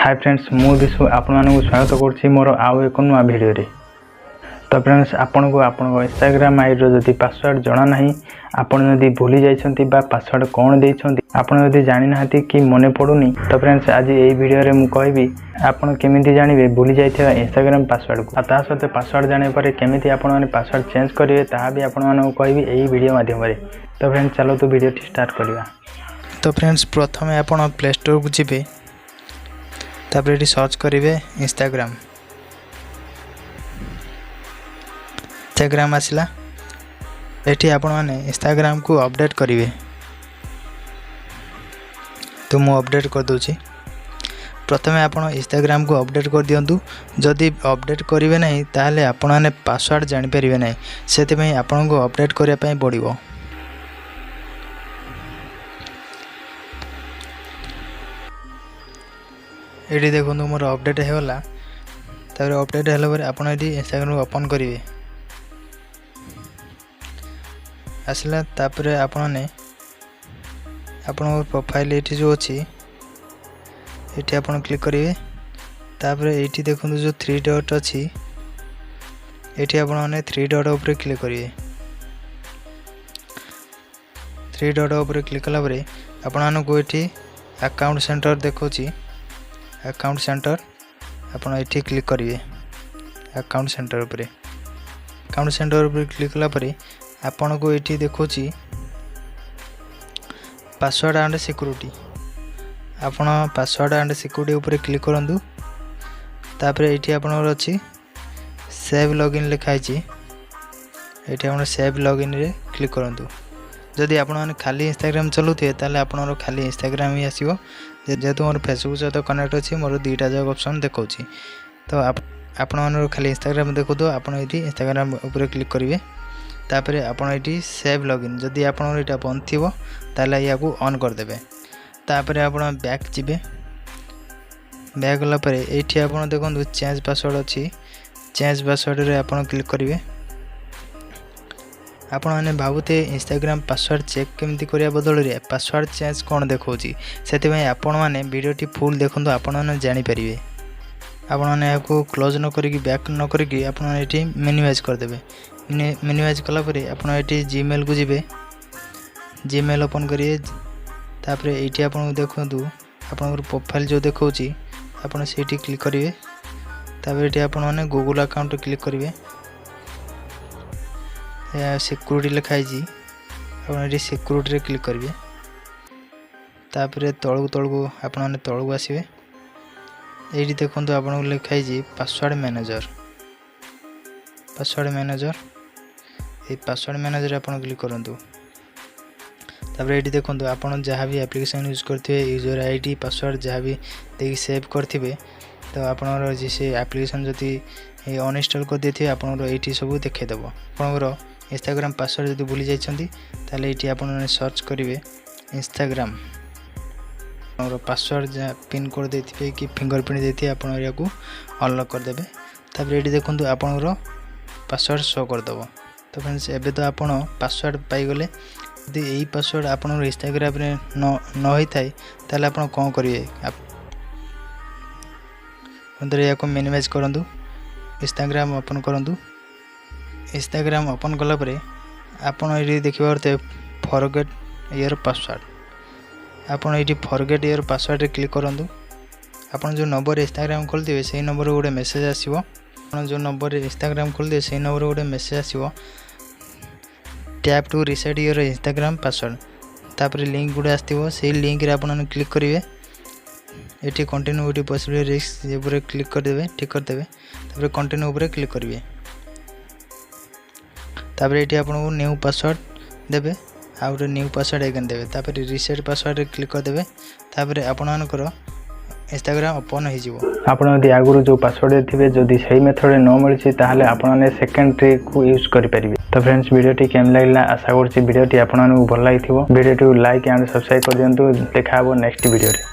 Hi friends मु विशु आपको स्वागत करुँची मोर आउ एक नुआ भिडियो रे। तो फ्रेंड्स आपन को इंस्टाग्राम आईडी जदि पासवर्ड जना ना आपन जदि भूली जाइछंती बा पासवर्ड कौन देइछंती आपन जदि जानि नाहंती कि मने पडुनी तो फ्रेंड्स आज एई भिडियो रे मु कहबी आपन केमिति जानिबे भूली जाइथिबा इंस्टाग्राम पासवर्ड को ता सते पासवर्ड जाने पर केमिति आपन माने पासवर्ड चेंज करिवे ता भी आपन माने कहबी एई भिडियो माध्यम रे। तो फ्रेंड्स चलो तो भिडियो स्टार्ट करिवा। तो फ्रेंड्स प्रथमे आपन प्ले स्टोर को जिबे तापर ये सर्च करेंगे इंस्टाग्राम आसला ये आपण मैंने इंस्टाग्राम को अपडेट करेंगे। तो मु अपडेट कर दूची। प्रथमे आपण इंस्टाग्राम को अपडेट कर दियंतु। जदि अपडेट करेंगे ना ताहले आपण मैंने पासवर्ड जानि परिबे ना सेति पई आपण को अपडेट करिया पई पड़िबो। ये देखो मोर अपडेट होगा तापर अपडेट है आप इंस्टाग्राम ओपन करेंगे आसला तापर आपने प्रोफाइल ये जो अच्छी ये आप क्लिक करेंगे। तापर ये देखो जो 3 डॉट अच्छी ये आपने 3 डॉट उपर क्लिक करेंगे। 3 डॉट उपर क्लिक कलापर आपण को ये अकाउंट सेंटर देखुची अकाउंट सेंटर आपन ये क्लिक करेंगे। अकाउंट सेंटर उपरे क्लिक कला परे आपन को ये देखुची पासवर्ड एंड सिक्योरिटी आपन पासवर्ड एंड सिक्योरिटी उपरे क्लिक करंतु। तापर ये आपन अच्छी सेव लॉगिन लिखाई ये आप सेव लॉगिन रे क्लिक करंतु। जदि आपण मैंने खाली इंस्टाग्राम चलुथे ताले आपनर खाली इंस्टाग्राम ही आसीबो। जेहेतु मोर फेसबुक सहित कनेक्ट अच्छी मोर 2टा जग ऑप्शन देखौची। तो आपण मैंने खाली इंस्टाग्राम देखो तो आपन ये इंस्टाग्राम ऊपर क्लिक करेंगे। तापर आपन ये सेव लॉगिन जदि आपन ये बंद थी ताले या को ऑन कर देबे। तापर आपन बैक जिबे। बैक गला परे एठी आपन देखो चेंज पासवर्ड अच्छी चेंज पासवर्ड रे आपन क्लिक करेंगे। आपण मैंने भावुते इंस्टाग्राम पासवर्ड चेक केमती करिया बदल रे पासवर्ड चेंज कौन देखौची सेति पई आपण माने वीडियोटी फुल देखंतु आपण माने जानि परिबे। आपण माने याको क्लोज न करिकि बैक न करिकि आपण माने एठी मिनिमाइज कर देबे। मिनिमाइज कला परे आपण एठी जीमेल को जिबे। जीमेल ओपन करिए तापर एठी आपण देखंतु आपण प्रोफाइल जो देखौची आपण सेठी क्लिक करिवे। तापर एठी आपण माने गूगल अकाउंट क्लिक करिवे। सिक्योरिटी लिखाई आप सिक्योरिटी क्लिक करेंगे। तापर तलू आपने तलू आसवे ये देखो आपको लिखाई पासवर्ड मैनेजर ये पासवर्ड मैनेजर आप क्लिक करूँ। तापर ये देखो आप जहाँ भी एप्लिकेशन यूज करते यूजर आईडी पासवर्ड जहाँ भी देखिए सेव करेंगे तो आप एप्लिकेशन जदि अनइंस्टॉल कर देते आपंकर ये सब देखीदेव। आपंकर इंस्टाग्राम पासवर्ड जब भूली जाइछंती ताले ये आप सर्च करेंगे इंस्टाग्राम और पासवर्ड जहाँ पिन कोड देते कि फिंगरप्रिंट देते आप अनलॉक करदे। तापर ये देखो आपंकर पासवर्ड शो करदेव। तो फ्रेंड्स एबे तो आप पासवर्ड पाईगले यदि यही पासवर्ड आप इंस्टाग्राम न होता है आप कौन करेंगे या मिनिमाइज करूँ। इंस्टाग्राम ओपन करूँ। इंस्टाग्राम ओपन कला परे आपन ये देखिए फॉरगेट योर पासवर्ड आपन ये फॉरगेट योर पासवर्ड क्लिक करूँ। आपन जो नंबर इंस्टाग्राम खोलते से नंबर गोटे मेसेज आसो। जो नंबर इंस्टाग्राम खोलते से नंबर गोटे मेसेज आसो tap to reset your Instagram password. तापर लिंक गुड़े आसो से लिंक रे आपन क्लिक करेंगे। ये continue with possible risk click करदे ठीक करदे। तापर कंटिन्यू उपर क्लिक करेंगे। तापर ये आपको न्यू पासवर्ड देवे आ गए न्यू पासवर्ड एगेन देवे। तापर रिसेट पासवर्ड क्लिक करदे। तापर आपणकर इंस्टाग्राम ओपन हो आपड़ आगुरी जो पासवर्ड थे जदि सही मेथड न मिली ताहले आपने सेकेंड ट्रिक को यूज करेंगे। तो फ्रेंड्स वीडियोटी केम लगे आशा करुँच वीडियोटी आपको भल लगी वीडियो लाइक एंड सब्सक्राइब कर दिंतु। देखा नेक्स्ट वीडियो रे।